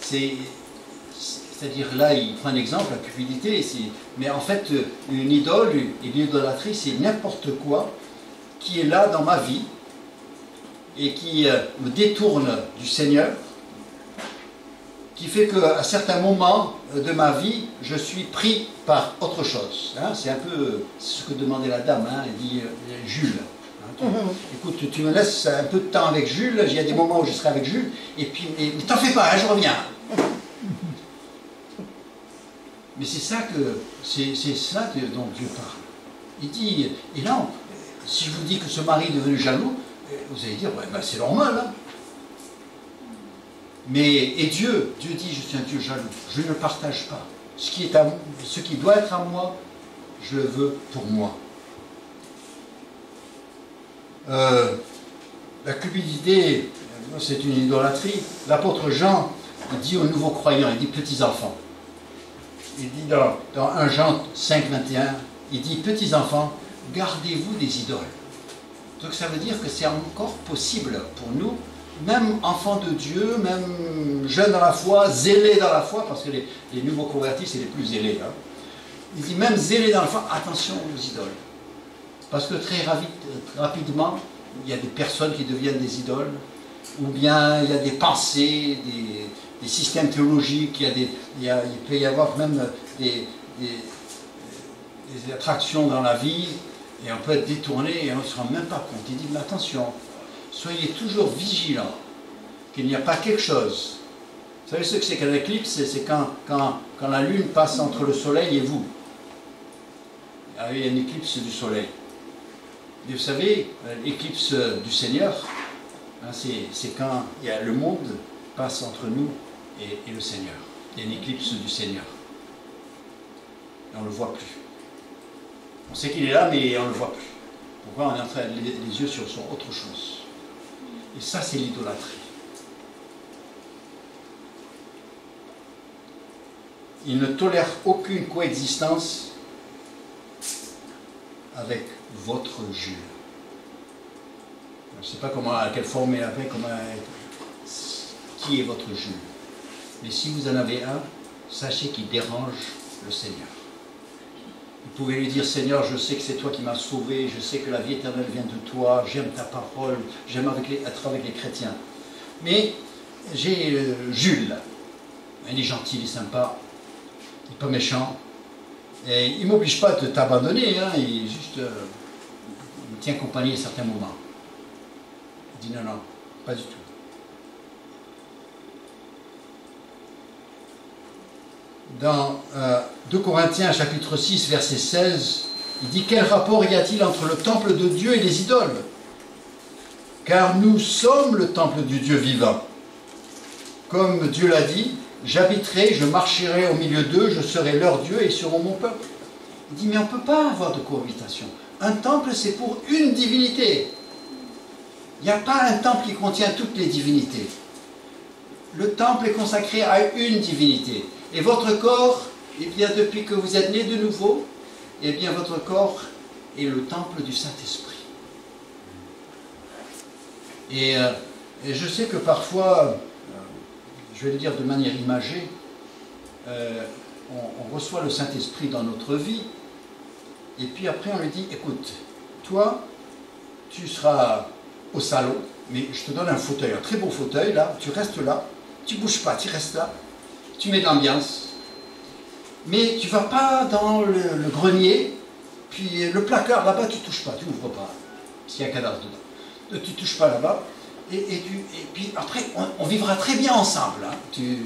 c'est-à-dire là, il prend un exemple, la cupidité, mais en fait, une idole, une idolâtrie, c'est n'importe quoi qui est là dans ma vie et qui me détourne du Seigneur, qui fait qu'à certains moments de ma vie, je suis pris par autre chose. Hein, c'est un peu ce que demandait la dame, hein, elle dit Jules. Hein, écoute, tu me laisses un peu de temps avec Jules, il y a des moments où je serai avec Jules, et puis, mais t'en fais pas, hein, je reviens. Mais c'est ça dont Dieu parle. Il dit, et là, si je vous dis que ce mari est devenu jaloux, vous allez dire, ouais, ben c'est normal. Hein. Et Dieu dit, je suis un Dieu jaloux, je ne partage pas. Ce qui doit être à moi, je le veux pour moi. La cupidité, c'est une idolâtrie. L'apôtre Jean, il dit aux nouveaux croyants, il dit petits enfants. Il dit dans 1 Jean 5, 21, il dit petits enfants, gardez-vous des idoles. Donc ça veut dire que c'est encore possible pour nous, même enfants de Dieu, même jeunes dans la foi, zélés dans la foi, parce que les nouveaux convertis, c'est les plus zélés. Hein. Il dit même zélés dans la foi, attention aux idoles. Parce que très rapidement, il y a des personnes qui deviennent des idoles, ou bien il y a des pensées, des systèmes théologiques, il peut y avoir même des attractions dans la vie, et on peut être détourné et on ne se rend même pas compte. Il dit, mais attention, soyez toujours vigilants, qu'il n'y a pas quelque chose. Vous savez ce que c'est qu'un éclipse? C'est quand la lune passe entre le soleil et vous. Il y a une éclipse du soleil. Et vous savez, l'éclipse du Seigneur, hein, c'est quand le monde passe entre nous et le Seigneur. Il y a une éclipse du Seigneur. Et on ne le voit plus. On sait qu'il est là, mais on ne le voit plus. Pourquoi on est en train les yeux sur autre chose? Et ça, c'est l'idolâtrie. Il ne tolère aucune coexistence avec votre Jules. Je ne sais pas à quelle forme il avait, qui est votre Jules. Mais si vous en avez un, sachez qu'il dérange le Seigneur. Vous pouvez lui dire, Seigneur, je sais que c'est toi qui m'as sauvé, je sais que la vie éternelle vient de toi, j'aime ta parole, j'aime être avec les chrétiens. Mais j'ai Jules, il est gentil, il est sympa, il n'est pas méchant, et il ne m'oblige pas de t'abandonner, hein, il me tient compagnie à certains moments. Il dit, non, non, pas du tout. Dans 2 Corinthiens chapitre 6 verset 16, il dit, quel rapport y a-t-il entre le temple de Dieu et les idoles? Car nous sommes le temple du Dieu vivant. Comme Dieu l'a dit, j'habiterai, je marcherai au milieu d'eux, je serai leur Dieu et ils seront mon peuple. Il dit, mais on ne peut pas avoir de cohabitation. Un temple, c'est pour une divinité. Il n'y a pas un temple qui contient toutes les divinités. Le temple est consacré à une divinité. Et votre corps, eh bien, depuis que vous êtes né de nouveau, eh bien, votre corps est le temple du Saint-Esprit. Et je sais que parfois, je vais le dire de manière imagée, on reçoit le Saint-Esprit dans notre vie, et puis après on lui dit, écoute, toi, tu seras au salon, mais je te donne un fauteuil, un très beau fauteuil, là, tu restes là, tu ne bouges pas, tu restes là, tu mets de l'ambiance, mais tu ne vas pas dans le grenier, puis le placard là-bas, tu ne touches pas, tu n'ouvres pas, s'il y a un cadavre dedans. Tu ne touches pas là-bas, et puis après, on vivra très bien ensemble. Hein. Tu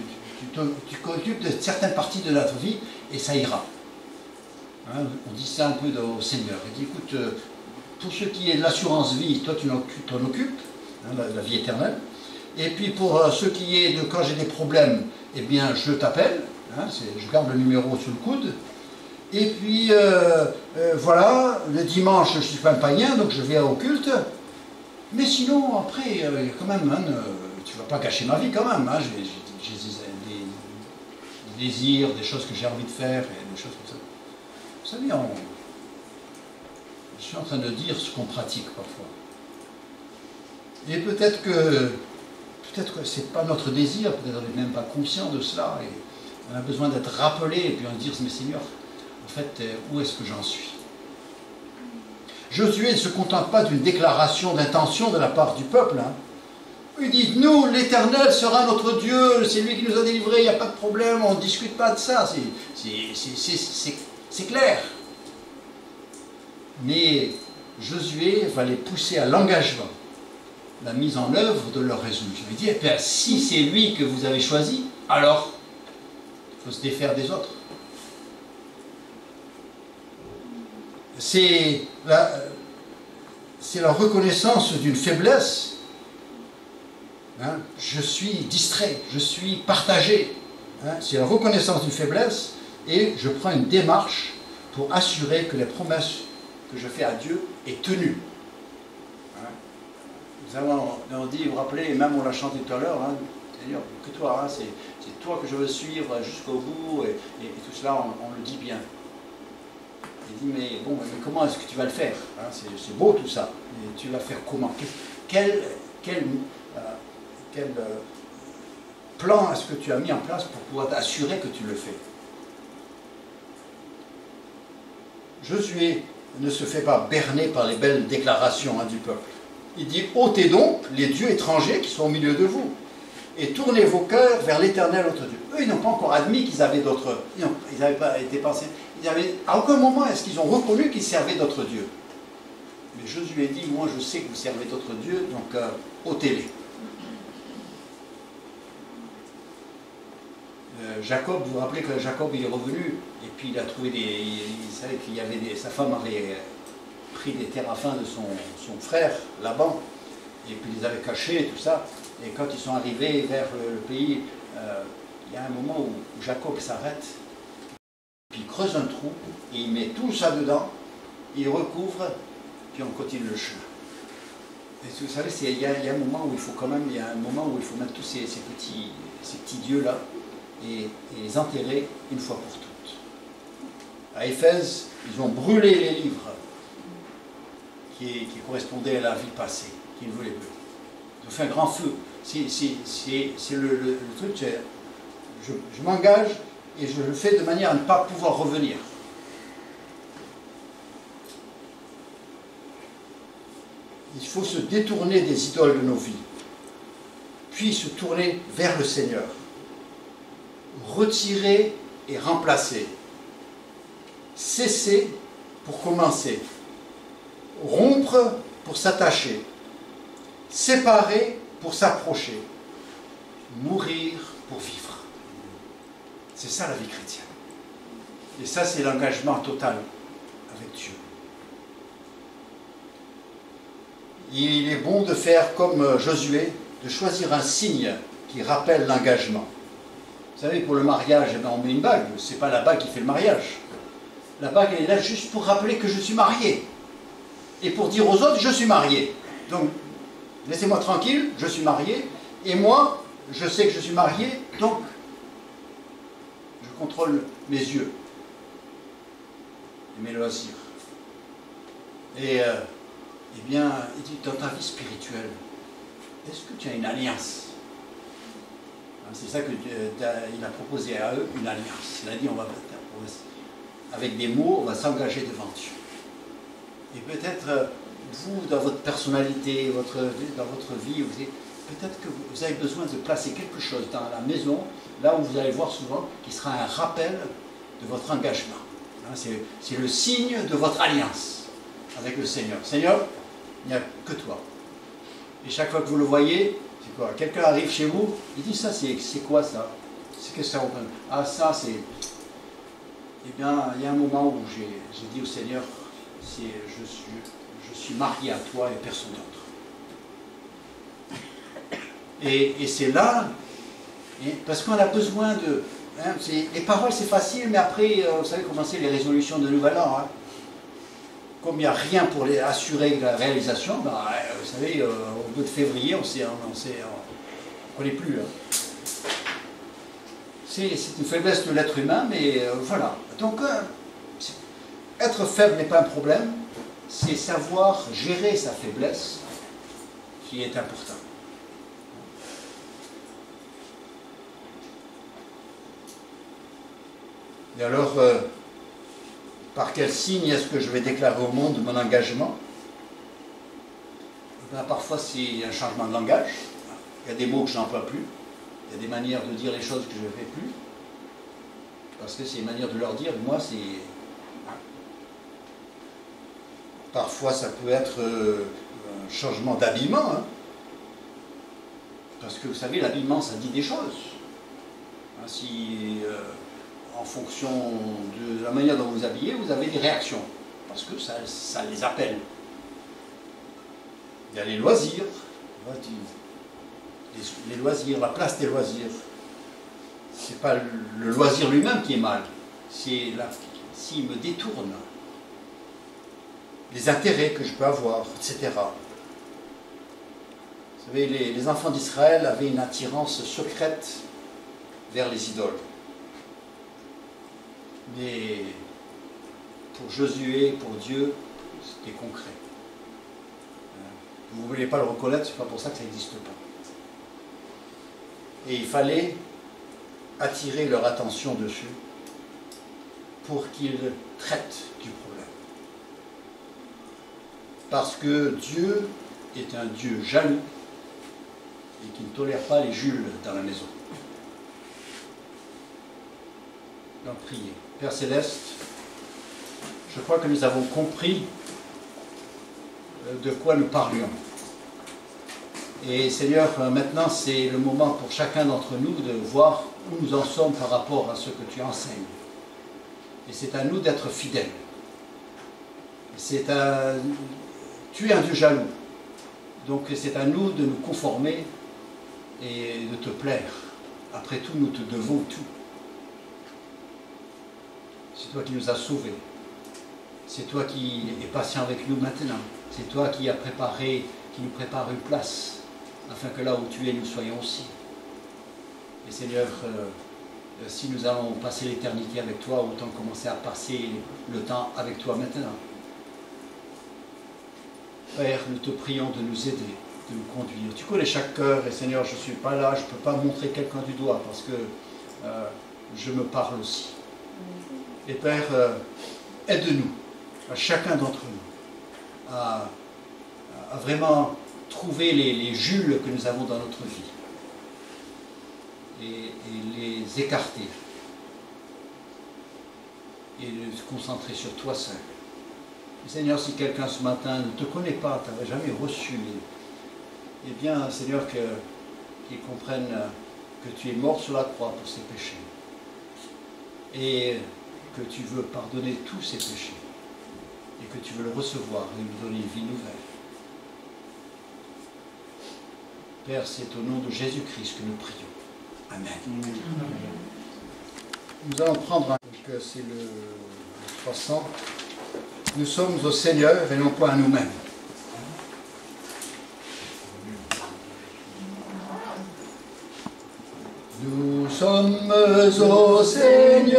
t'occupes de certaines parties de notre vie, et ça ira. Hein, on dit ça un peu au Seigneur. Il dit, écoute, pour ce qui est de l'assurance vie, toi tu t'en occupes, hein, la vie éternelle. Et puis pour ce qui est de quand j'ai des problèmes, eh bien je t'appelle, hein, je garde le numéro sur le coude. Et puis voilà, le dimanche je ne suis pas un païen, donc je viens au culte. Mais sinon, après, quand même, hein, tu ne vas pas gâcher ma vie quand même. Hein, j'ai des désirs, des choses que j'ai envie de faire, et des choses comme ça. Vous savez, je suis en train de dire ce qu'on pratique parfois. Et peut-être que ce n'est pas notre désir, peut-être qu'on n'est même pas conscient de cela, et on a besoin d'être rappelé, et puis on se dit, mais Seigneur, en fait, où est-ce que j'en suis? Josué ne se contente pas d'une déclaration d'intention de la part du peuple. Hein. Il dit, nous, l'Éternel sera notre Dieu, c'est lui qui nous a délivrés, il n'y a pas de problème, on ne discute pas de ça, c'est clair. Mais Josué va les pousser à l'engagement, la mise en œuvre de leur résolution. Il dit, eh bien, si c'est lui que vous avez choisi, alors il faut se défaire des autres. C'est la reconnaissance d'une faiblesse Hein, je suis distrait, je suis partagé. Hein, c'est la reconnaissance d'une faiblesse et je prends une démarche pour assurer que les promesses que je fais à Dieu est tenues. Hein, nous avons dit, vous vous rappelez, et même on l'a chanté tout à l'heure, hein, Seigneur, que toi, hein, c'est toi que je veux suivre jusqu'au bout, et tout cela, on le dit bien. Il dit, mais bon, mais comment est-ce que tu vas le faire, hein, c'est beau tout ça, mais tu vas faire comment? Quel plan est-ce que tu as mis en place pour pouvoir t'assurer que tu le fais? Josué ne se fait pas berner par les belles déclarations, hein, du peuple. Il dit, ôtez donc les dieux étrangers qui sont au milieu de vous, et tournez vos cœurs vers l'Éternel votre Dieu. Eux, ils n'ont pas encore admis qu'ils avaient d'autres... Ils n'avaient pas été pensés... À aucun moment est-ce qu'ils ont reconnu qu'ils servaient d'autres dieux. Mais Josué dit, moi je sais que vous servez d'autres dieux, donc ôtez-les. Jacob, vous vous rappelez que Jacob il est revenu, et puis il a trouvé il savait qu'il y avait sa femme avait pris des téraphins de son frère, Laban, et puis il les avait cachés, tout ça. Et quand ils sont arrivés vers le pays, il y a un moment où Jacob s'arrête, puis il creuse un trou, et il met tout ça dedans, il recouvre, puis on continue le chemin. Et vous savez, il y a un moment où il faut quand même, il y a un moment où il faut mettre tous ces petits dieux-là, et les enterrer une fois pour toutes. À Éphèse, ils ont brûlé les livres qui correspondaient à la vie passée, qu'ils ne voulaient plus. Ils ont fait un grand feu. C'est le truc, je m'engage et je le fais de manière à ne pas pouvoir revenir. Il faut se détourner des idoles de nos vies, puis se tourner vers le Seigneur. Retirer et remplacer. Cesser pour commencer. Rompre pour s'attacher. Séparer pour s'approcher. Mourir pour vivre. C'est ça la vie chrétienne. Et ça, c'est l'engagement total avec Dieu. Il est bon de faire comme Josué, de choisir un signe qui rappelle l'engagement. Vous savez, pour le mariage, eh bien, on met une bague. Ce n'est pas la bague qui fait le mariage. La bague, elle est là juste pour rappeler que je suis marié. Et pour dire aux autres, je suis marié. Donc, laissez-moi tranquille, je suis marié. Et moi, je sais que je suis marié, donc, je contrôle mes yeux et mes loisirs. Et, eh bien, il dit, dans ta vie spirituelle, est-ce que tu as une alliance? C'est ça qu'il a proposé à eux, une alliance. Il a dit, avec des mots, on va s'engager devant Dieu. Et peut-être, vous, dans votre personnalité, dans votre vie, peut-être que vous avez besoin de placer quelque chose dans la maison, là où vous allez voir souvent, qui sera un rappel de votre engagement. C'est le signe de votre alliance avec le Seigneur. Seigneur, il n'y a que toi. Et chaque fois que vous le voyez, c'est quoi? Quelqu'un arrive chez vous, il dit, ça, c'est quoi ça? C'est que ça représente? Ah, ça, c'est... Eh bien, il y a un moment où j'ai dit au Seigneur, je suis marié à toi et personne d'autre. Et c'est là, parce qu'on a besoin de... Hein, les paroles, c'est facile, mais après, vous savez comment c'est les résolutions de Nouvel An, hein? Comme il n'y a rien pour assurer la réalisation, ben, vous savez, au bout de février, on ne connaît plus. Hein. C'est une faiblesse de l'être humain, mais voilà. Donc, être faible n'est pas un problème, c'est savoir gérer sa faiblesse qui est important. Et alors, par quel signe est-ce que je vais déclarer au monde mon engagement? Ben, parfois, c'est un changement de langage. Il y a des mots que je n'emploie plus. Il y a des manières de dire les choses que je ne fais plus. Parce que c'est une manière de leur dire, moi, c'est... Parfois, ça peut être un changement d'habillement. Hein. Parce que, vous savez, l'habillement, ça dit des choses. Hein, en fonction de la manière dont vous vous habillez, vous avez des réactions. Parce que ça les appelle. Il y a les loisirs. les loisirs, la place des loisirs. C'est pas le loisir lui-même qui est mal, c'est s'il me détourne, les intérêts que je peux avoir, etc. Vous savez, les enfants d'Israël avaient une attirance secrète vers les idoles. Mais pour Josué, pour Dieu, c'était concret. Vous ne voulez pas le reconnaître, c'est pas pour ça que ça n'existe pas. Et il fallait attirer leur attention dessus pour qu'ils traitent du problème. Parce que Dieu est un Dieu jaloux et qui ne tolère pas les Jules dans la maison. Donc priez. Père Céleste, je crois que nous avons compris de quoi nous parlions. Et Seigneur, maintenant c'est le moment pour chacun d'entre nous de voir où nous en sommes par rapport à ce que tu enseignes. Et c'est à nous d'être fidèles. Tu es un Dieu jaloux. Donc c'est à nous de nous conformer et de te plaire. Après tout, nous te devons tout. C'est toi qui nous as sauvés. C'est toi qui es patient avec nous maintenant. C'est toi qui nous prépare une place, afin que là où tu es, nous soyons aussi. Et Seigneur, si nous allons passer l'éternité avec toi, autant commencer à passer le temps avec toi maintenant. Père, nous te prions de nous aider, de nous conduire. Tu connais chaque cœur, et Seigneur, je ne suis pas là, je ne peux pas montrer quelqu'un du doigt, parce que je me parle aussi. Et Père, aide-nous, à chacun d'entre nous, à vraiment trouver les Jules que nous avons dans notre vie et les écarter et de se concentrer sur toi seul. Et Seigneur, si quelqu'un ce matin ne te connaît pas, ne t'avait jamais reçu, eh bien Seigneur, qu'il comprenne que tu es mort sur la croix pour ses péchés et que tu veux pardonner tous ses péchés et que tu veux le recevoir et lui donner une vie nouvelle. Père, c'est au nom de Jésus-Christ que nous prions. Amen. Nous allons prendre donc c'est le 300. Nous sommes au Seigneur et non pas à nous-mêmes. Nous sommes au Seigneur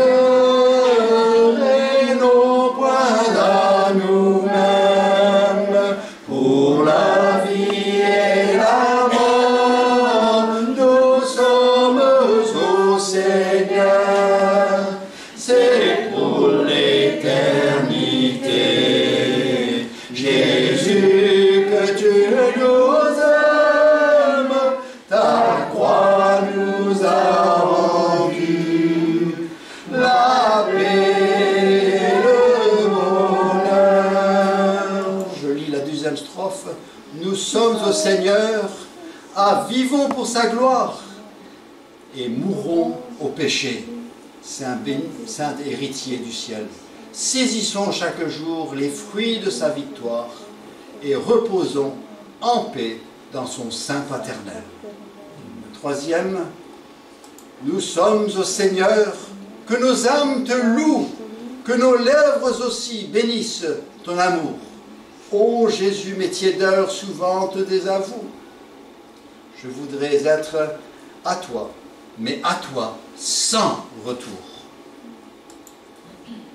et non point à nous-mêmes. Pour la vie et la mort, nous sommes au Seigneur. C'est pour l'éternité. Jésus, que tu nous aimes, ta croix nous a rendu la paix et le bonheur. Je lis la deuxième strophe. Nous sommes au Seigneur, vivons pour sa gloire et mourrons au péché. Saint héritier du ciel, saisissons chaque jour les fruits de sa victoire et reposons en paix dans son sein paternel. Le troisième, nous sommes au Seigneur, que nos âmes te louent, que nos lèvres aussi bénissent ton amour. Ô Jésus, mes tiédeurs souvent te désavouent. Je voudrais être à toi, mais à toi sans retour.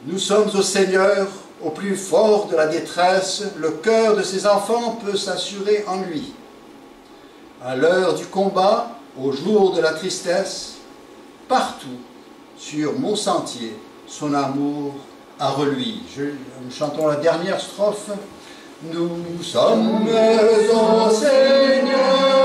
Nous sommes au Seigneur, au plus fort de la détresse, le cœur de ses enfants peut s'assurer en lui. À l'heure du combat, au jour de la tristesse, partout, sur mon sentier, son amour a reluit. Nous chantons la dernière strophe. Nous sommes au Seigneur.